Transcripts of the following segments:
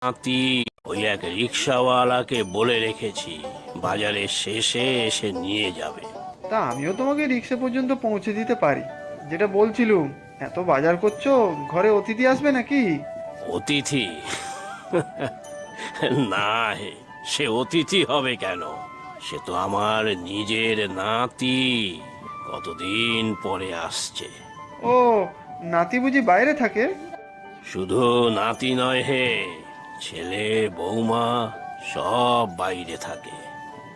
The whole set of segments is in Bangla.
নাতি ওই এক রিক্সাওয়ালাকে বলে রেখেছি বাজারের শেষে এসে নিয়ে যাবে। তা আমিও তোমাকে রিক্সা পর্যন্ত পৌঁছে দিতে পারি। যেটা বলছিলুম, এত বাজার করছো, ঘরে অতিথি আসবে নাকি? অতিথি? না হে, সে অতিথি হবে কেন? সে তো আমার নিজের নাতি, কতদিন পরে আসছে। ও, নাতি বুঝি বাইরে থাকে? শুধু নাতি নয় হে, ছেলে বৌমা সব বাইরে থাকে।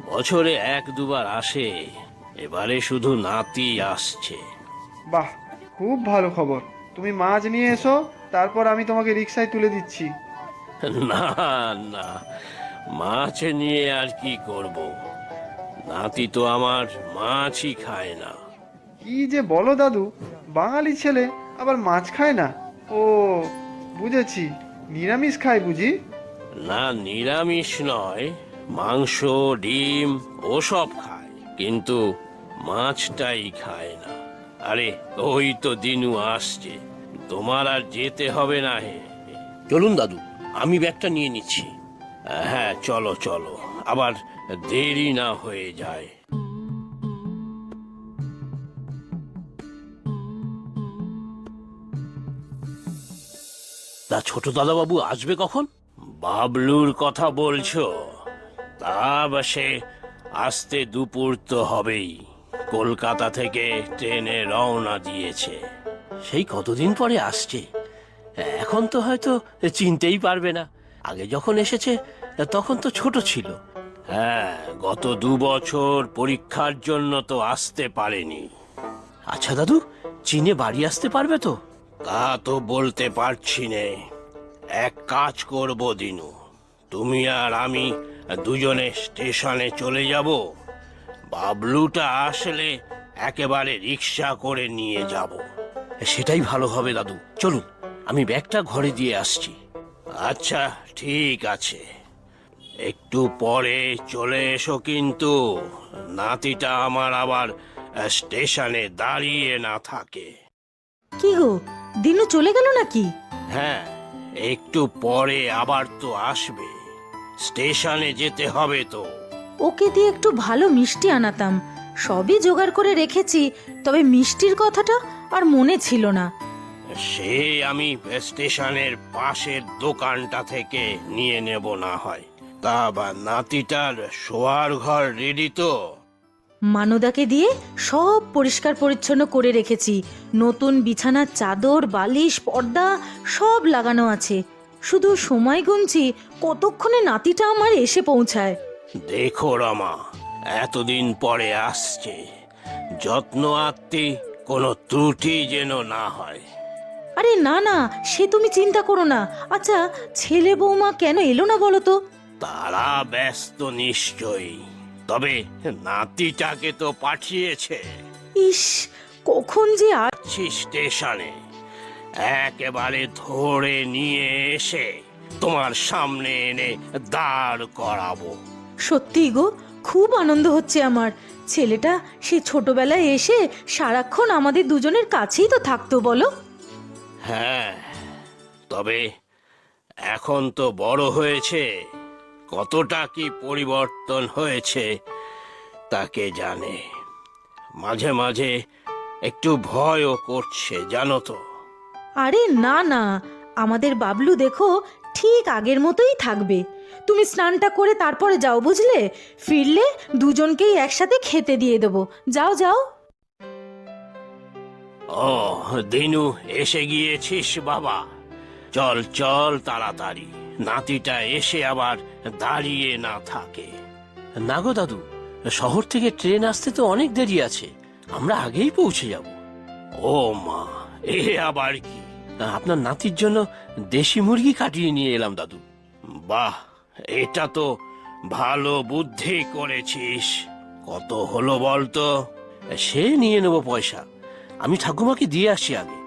বছরে এক দুবার আসে, এবারে শুধু নাতি আসছে। বাহ, খুব ভালো খবর। তুমি মাছ নিয়ে এসো, তারপর আমি তোমাকে রিক্সায় তুলে দিচ্ছি। না না, মাছ নিয়ে আর কি করব? নাতি তো আমার মাছই খায় না। কি যে বলো দাদু, বাঙালি ছেলে আবার মাছ খায় না? ও, বুঝেছি, নিরামিষ খায় বুঝি? না, নিরামিষ নয়, মাংস ডিম ওসব খায়, কিন্তু মাছটাই খায় না। আরে ওই তো দিনু আসছে, তোমার আর যেতে হবে না হে। চলুন দাদু, আমি ব্যাগটা নিয়ে নিচ্ছি। হ্যাঁ চলো চলো, আবার দেরি না হয়ে যায়। তা ছোট দাদাবাবু আসবে কখন? বাবলুর কথা বলছো? তা সে আসতে দুপুর তো হবেই। কলকাতা থেকে ট্রেনে রওনা দিয়েছে। সেই কতদিন পরে আসছে, এখন তো হয়তো চিনতেই পারবে না। আগে যখন এসেছে তখন তো ছোট ছিল। হ্যাঁ, গত 2 বছর পরীক্ষার জন্য তো আসতে পারেনি। আচ্ছা দাদু, চীনে বাড়ি আসতে পারবে তো? তা তো বলতে পারছি নে। এক কাজ করব দিনু, তুমি আর আমি দুজনে স্টেশনে চলে যাব। বাবলুটা আসলে একেবারে রিক্সা করে নিয়ে যাব। সেটাই ভালো হবে দাদু, চলুন, আমি ব্যাগটা ঘরে দিয়ে আসছি। আচ্ছা ঠিক আছে, একটু পরে চলে এসো কিন্তু, নাতিটা আমার আবার স্টেশনে দাঁড়িয়ে না থাকে। কি গো, দিনু চলে গেল নাকি? হ্যাঁ, একটু পরে আবার তো আসবে, স্টেশনে যেতে হবে তো। ওকে দিয়ে একটু ভালো মিষ্টি আনাতাম, সবই জোগাড় করে রেখেছি, তবে মিষ্টির কথাটা আর মনে ছিল না। সে আমি স্টেশনের পাশের দোকানটা থেকে নিয়ে নেব না হয়। তা বা নাতিটার শোয়ার ঘর রেডি তো? মানদাকে দিয়ে সব পরিষ্কার পরিচ্ছন্ন করে রেখেছি, নতুন বিছানার চাদর বালিশ পর্দা সব লাগানো আছে। শুধু সময় গুনছি কতক্ষণে নাতিটা আমার এসে পৌঁছায়। দেখো রমা, এতদিন পরে আসছে, যত্ন আত্মি কোনো ত্রুটি যেন না হয়। আরে না না, সে তুমি চিন্তা করো না। আচ্ছা, ছেলে বৌমা কেন এলো না বলো তো? তারা ব্যস্ত নিশ্চয়ই, তবে নাতিটাকে তো পাঠিয়েছে। ইস, কখন যে আর স্টেশনে একেবারে ধরে নিয়ে এসে তোমার সামনে এনে দাঁড় করাবো। সত্যি গো, খুব আনন্দ হচ্ছে আমার। ছেলেটা সে ছোটবেলায় এসে সারাক্ষণ আমাদের দুজনের কাছেই তো থাকতো বলো। হ্যাঁ, তবে এখন তো বড় হয়েছে, কতটা কি পরিবর্তন হয়েছে তাকে জানে। মাঝে মাঝে একটু ভয়ও করছে জানো তো। আরে না না, আমাদের বাবলু দেখো ঠিক আগের মতোই থাকবে। তুমি স্নানটা করে তারপরে যাও বুঝলে, ফিরলে দুজনকেই একসাথে খেতে দিয়ে দেবো। যাও যাও। ও দিনু, এসে গিয়েছিস বাবা? চল চল তাড়াতাড়ি, নাতিটা এসে আবার দাঁড়িয়ে না থাকে। না গো দাদু, শহর থেকে ট্রেন আসতে তো অনেক দেরি আছে, আমরা আগেই পৌঁছে যাব। ও মা, এ আবার কি? আপনার নাতির জন্য দেশি মুরগি কাটিয়ে নিয়ে এলাম দাদু। বাহ, এটা তো ভালো বুদ্ধি করেছিস। কত হলো বলতো? সে নিয়ে নেব পয়সা, আমি ঠাকুমাকে দিয়ে আসি আগে।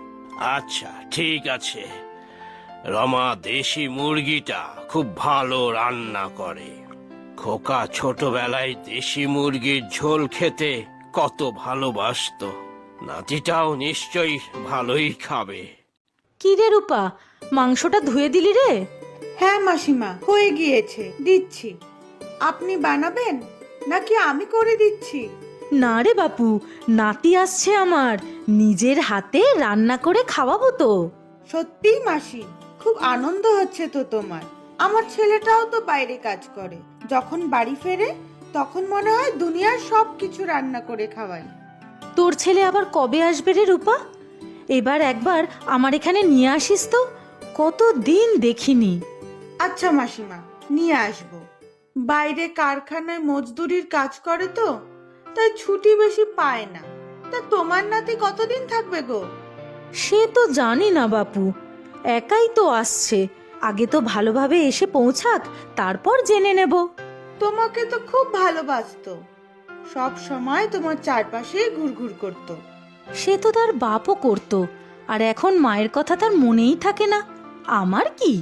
আচ্ছা ঠিক আছে। রমা দেশি মুরগিটা খুব ভালো রান্না করে। খোকা ছোটবেলায় দেশি মুরগির ঝোল খেতে কত ভালোবাসতো, নাতিটাও নিশ্চয়ই ভালোই খাবে। কি রে রূপা, মাংসটা ধুয়ে দিলি রে? হ্যাঁ মাসিমা, হয়ে গিয়েছে, দিচ্ছি। আপনি বানাবেন নাকি আমি করে দিচ্ছি? না রে বাপু, নাতি আসছে আমার, নিজের হাতে রান্না করে খাওয়াবো তো। সত্যিই মাসি, খুব আনন্দ হচ্ছে তো তোমার। আমার ছেলেটাও তো বাইরে কাজ করে, যখন বাড়ি ফেরে তখন মনে হয় দুনিয়ার সব কিছু রান্না করে খাওয়াই। তোর ছেলে আবার কবে আসবে রে রূপা? এবার একবার আমার এখানে নিয়ে আসিস তো, কতদিন দেখিনি। আচ্ছা মাসিমা, নিয়ে আসবো। বাইরে কারখানায় মজদুরির কাজ করে তো, তাই ছুটি বেশি পায় না। তা তোমার নাতি কতদিন থাকবে গো? সে তো জানি না বাপু, একাই তো আসছে, আগে তো ভালোভাবে এসে পৌঁছাক, তারপর জেনে নেব। তোমাকে তো খুব ভালোবাসতো, সব সময় তোমার চারপাশেই ঘুরঘুর করতো। সে তো তার বাপও করতো, আর এখন মায়ের কথা তার মনেই থাকে না। আমার কি,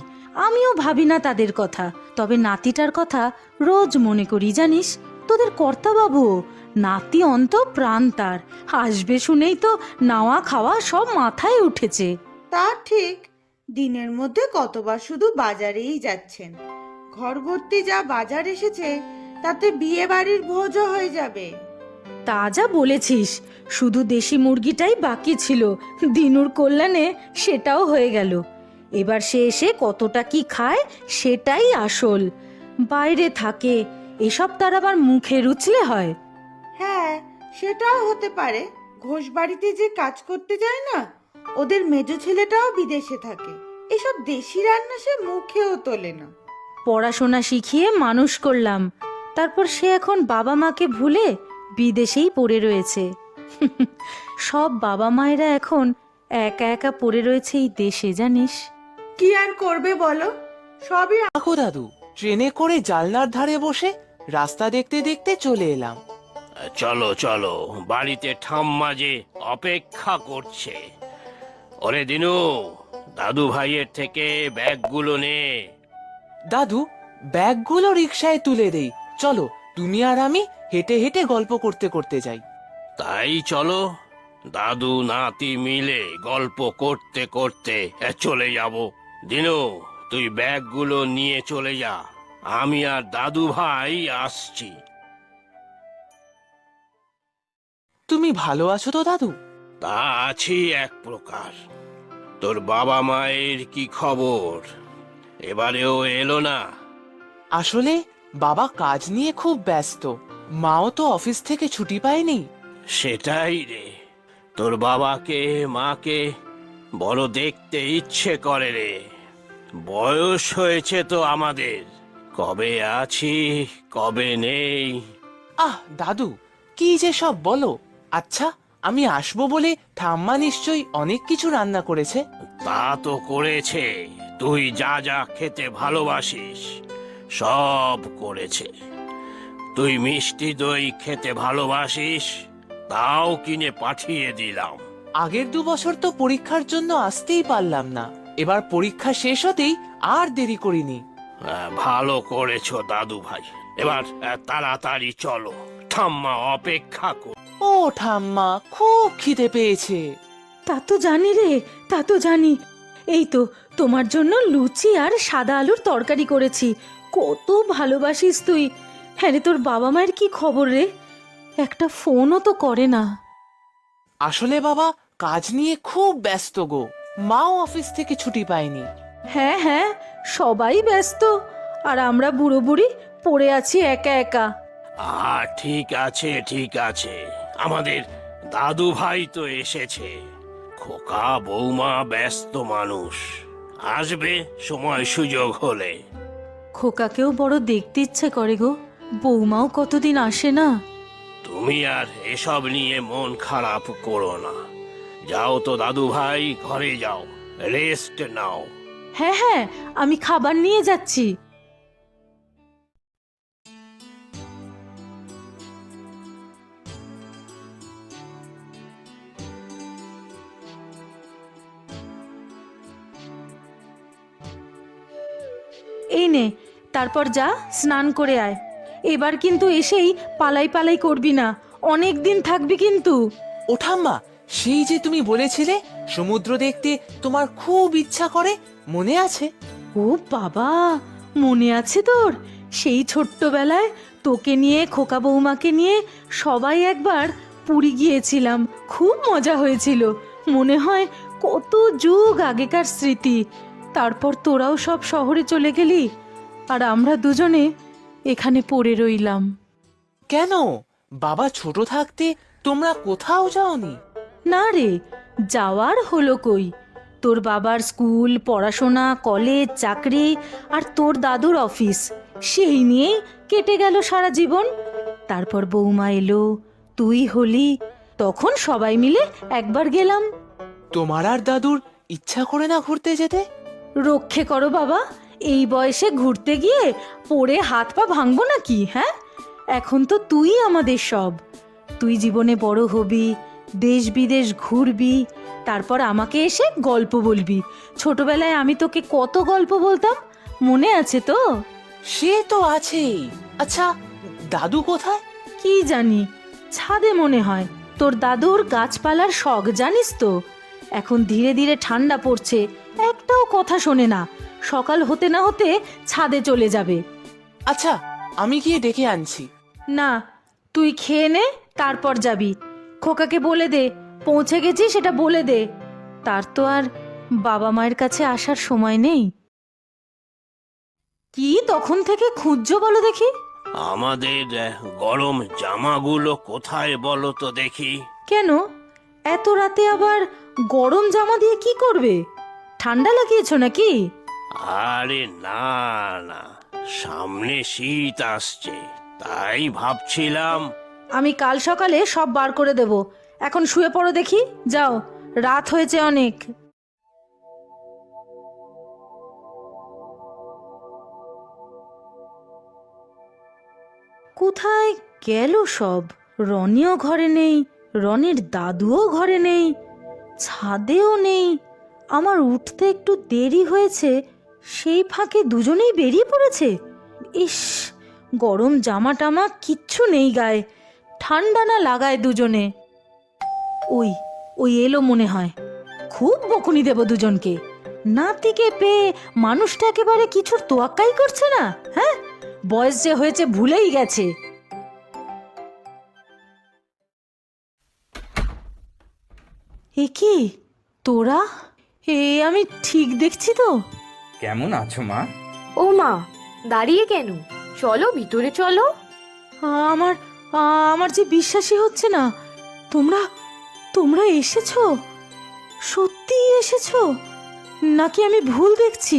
আমিও ভাবি না তাদের কথা, তবে নাতিটার কথা রোজ মনে করি জানিস। তোদের কর্তাবাবুও, নাতি অন্ত প্রাণ তার, আসবে শুনেই তো নাওয়া খাওয়া সব মাথায় উঠেছে। তা ঠিক, দিনের মধ্যে কতবার শুধু বাজারেই যাচ্ছেন। ঘর ভর্তি যা বাজার এসেছে, তাতে বিয়ে বাড়ির ভোজও হয়ে যাবে। তা যা বলেছিস, শুধু দেশি মুরগিটাই বাকি ছিল, দিনুর কল্যাণে সেটাও হয়ে গেল। এবার সে এসে কতটা কি খায় সেটাই আসল। বাইরে থাকে, এসব তার আবার মুখে রুচলে হয়? হ্যাঁ, সেটাও হতে পারে। ঘোষ বাড়িতে যে কাজ করতে যায় না, ওদের মেজ ছেলেটাও বিদেশে থাকে। এসব দেশি রান্না সে মুখেও তোলে না। পড়াশোনা শিখিয়ে মানুষ করলাম, তারপর সে এখন বাবা মাকে ভুলে বিদেশেই পড়ে রয়েছে। সব বাবা মায়েরা এখন একা একা পড়ে রয়েছে এই দেশে, জানিস। কি আর করবে বলো, সবই। দেখো দাদু, ট্রেনে করে জানলার ধারে বসে রাস্তা দেখতে দেখতে চলে এলাম। চলো চলো, বাড়িতে ঠাম্মা যে অপেক্ষা করছে। ওরে দিনু, দাদু ভাইয়ের থেকে ব্যাগগুলো নে। দাদু, ব্যাগগুলো রিকশায় তুলে দেই, চলো তুমি আর আমি হেঁটে হেঁটে গল্প করতে করতে যাই। তাই চলো, দাদু নাতি মিলে গল্প করতে করতে চলে যাব। দিনু, তুই ব্যাগগুলো নিয়ে চলে যা, আমি আর দাদু ভাই আসছি। তুমি ভালো আছো তো দাদু? তা আছি এক প্রকার। তোর বাবা মায়ের কি খবর? এবারেও এলো না? আসলে বাবা কাজ নিয়ে খুব ব্যস্ত, মাও তো অফিস থেকে ছুটি পায়নি। সেটাই রে, তোর বাবাকে মাকে বড় দেখতে ইচ্ছে করে রে। বয়স হয়েছে তো আমাদের, কবে আছি কবে নেই। আহ দাদু, কি যে সব বলো। আচ্ছা, আমি আসবো বলে ঠাম্মা নিশ্চয়ই অনেক কিছু রান্না করেছে। তা তো করেছে, তুই যা যা খেতে ভালোবাসিস সব করেছে। তুই মিষ্টি দই খেতে ভালোবাসিস, তাও কিনে পাঠিয়ে দিলাম। আগের 2 বছর তো পরীক্ষার জন্য আসতেই পারলাম না, এবার পরীক্ষা শেষ হতেই আর দেরি করিনি। ভালো করেছো দাদু ভাই, এবার তাড়াতাড়ি চলো, ঠাম্মা অপেক্ষা কর। ও ঠাম্মা, খুব খিদে পেয়েছে। তা তো জানি রে, তা তো জানি। এই তো তোমার জন্য লুচি আর সাদা আলুর তরকারি করেছি, কত ভালোবাসিস তুই। হ্যাঁ রে, তোর বাবা মায়ের কি খবর রে? একটা ফোনও তো করে না। আসলে বাবা কাজ নিয়ে খুব ব্যস্ত গো, মাও অফিস থেকে ছুটি পায়নি। হ্যাঁ হ্যাঁ, সবাই ব্যস্ত, আর আমরা বুড়ো বুড়ি পড়ে আছি একা একা। ঠিক আছে ঠিক আছে, আমাদের দাদু ভাই তো এসেছে। খোকা বৌমা ব্যস্ত মানুষ, আসবে সময় সুযোগ হলে। খোকাকেও বড় দেখতে ইচ্ছে করে গো, বৌমাও কতদিন আসে না। তুমি আর এসব নিয়ে মন খারাপ করো না, যাও তো দাদু ভাই, ঘরে যাও, রেস্ট নাও। হ্যাঁ হ্যাঁ, আমি খাবার নিয়ে যাচ্ছি। এই নে, তারপর যা স্নান করে আয়। এবার কিন্তু এসেই পালাই পালাই করবি না, অনেক দিন থাকবি কিন্তু। ও ঠাম্মা, সেই যে তুমি বলেছিলে সমুদ্র দেখতে তোমার খুব ইচ্ছা করে, মনে আছে? ও বাবা, মনে আছে তোর? সেই ছোট্টবেলায় তোকে নিয়ে, খোকা বৌমাকে নিয়ে সবাই একবার পুরী গিয়েছিলাম। খুব মজা হয়েছিল। মনে হয় কত যুগ আগেকার স্মৃতি। তারপর তোরাও সব শহরে চলে গেলি, আর আমরা দুজনে এখানে পড়ে রইলাম। কেন, বাবা ছোট থাকতে তোমরা কোথাও যাওনি? না রে, যাওয়ার হলো কই। তোর বাবার স্কুল, পড়াশোনা, কলেজ, চাকরি আর তোর দাদুর অফিস, সেই নিয়েই কেটে গেল সারা জীবন। তারপর বৌমা এলো, তুই হলি, তখন সবাই মিলে একবার গেলাম। তোমার আর দাদুর ইচ্ছা করে না ঘুরতে যেতে? রক্ষে করো বাবা, এই বয়সে ঘুরতে গিয়ে পড়ে হাত পা ভাঙবো নাকি? হ্যাঁ, এখন তো তুই আমাদের সব। তুই জীবনে বড় হবি, দেশ বিদেশ ঘুরবি, তারপর আমাকে এসে গল্প বলবি। ছোটবেলায় আমি তোকে কত গল্প বলতাম, মনে আছে তো? সে তো আছেই। আচ্ছা, দাদু কোথায়? কি জানি, ছাদে মনে হয়। তোর দাদুর গাছপালার শখ, জানিস তো। এখন ধীরে ধীরে ঠান্ডা পড়ছে, একটাও কথা শোনে না। সকাল হতে না হতে ছাদে চলে যাবে। আচ্ছা, আমি গিয়ে ডেকে আনছি। না, তুই খেয়ে নে, তারপর যাবি। খোকাকে বলে দে পৌঁছে গেছি, সেটা বলে দে। তার তো আর বাবা মায়ের কাছে আসার সময় নেই। কি তখন থেকে খুঁজছো বলো দেখি? আমাদের গরম জামাগুলো কোথায় বলো তো দেখি। কেন, এত রাতে আবার গরম জামা দিয়ে কি করবে? ঠান্ডা লাগিয়েছো নাকি? আরে না না, সামনে শীত আসছে, তাই ভাবছিলাম। আমি কাল সকালে সব বার করে দেব। এখন শুয়ে পড়ো দেখি, যাও, রাত হয়েছে অনেক। কোথায় গেল সব? রনিও ঘরে নেই, রনির দাদুও ঘরে নেই, ছাদেও নেই। আমার উঠতে একটু দেরি হয়েছে, সেই ফাঁকে দুজনেই বেরিয়ে পড়েছে। ইস, গরম জামা টামা কিচ্ছু নেই গায়ে, ঠান্ডা না লাগায় দুজনে। ওই ওই এলো মনে হয়। খুব বকুনি দেব দুজনকে। নাতিকে পেয়ে মানুষটা একেবারে কিছুর তোয়াক্কাই করছে না। হ্যাঁ, বয়স যে হয়েছে ভুলেই গেছে। এ কি তোরা? আমি ঠিক দেখছি তো? কেমন আছো মা? ও মা, দাঁড়িয়ে কেন? চলো ভিতরে চলো। আমার আমার যে বিশ্বাসই হচ্ছে না। তোমরা তোমরা এসেছো? সত্যিই এসেছো নাকি আমি ভুল দেখছি?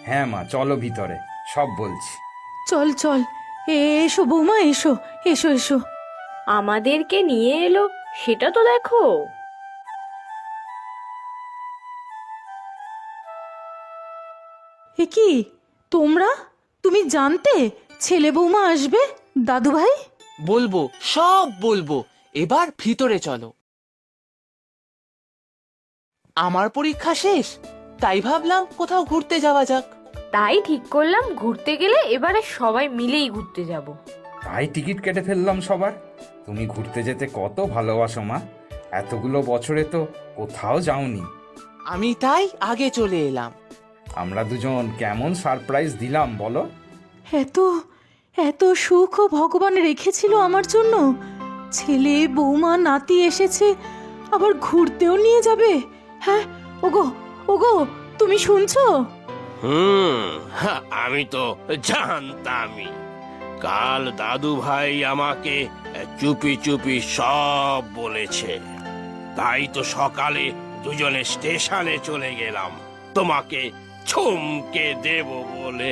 হ্যাঁ মা, চলো ভিতরে, সব বলছি। চল চল, এসো বৌমা, এসো এসো এসো। আমাদেরকে নিয়ে এলো সেটা তো দেখো। এ কি তোমরা? তুমি জানতে ছেলে বৌমা আসবে? দাদু ভাই, বলবো, সব বলবো। এবার ভিতরে চলো। আমার পরীক্ষা শেষ, তাই ভাবলাম কোথাও ঘুরতে যাওয়া যাক। তাই ঠিক করলাম ঘুরতে গেলে এবারে সবাই মিলেই ঘুরতে যাব। তাই টিকিট কেটে ফেললাম সবার। তুমি ঘুরতে যেতে কত ভালোবাসো মা, এতগুলো বছরে তো কোথাও যাওনি। আমি তাই আগে চলে এলাম। আমরা দুজন কেমন সারপ্রাইজ দিলাম বলো? এত এত সুখও ভগবান রেখেছিল আমার জন্য। ছেলে বৌমা নাতি এসেছে, আবার ঘুরতেও নিয়ে যাবে। হ্যাঁ, ওগো ওগো, তুমি শুনছো? আমি তো জানতামই। কাল দাদু ভাই আমাকে চুপি চুপি সব বলেছে, তাই তো সকালে দুজনে স্টেশনে চলে গেলাম তোমাকে চমকে দেব বলে।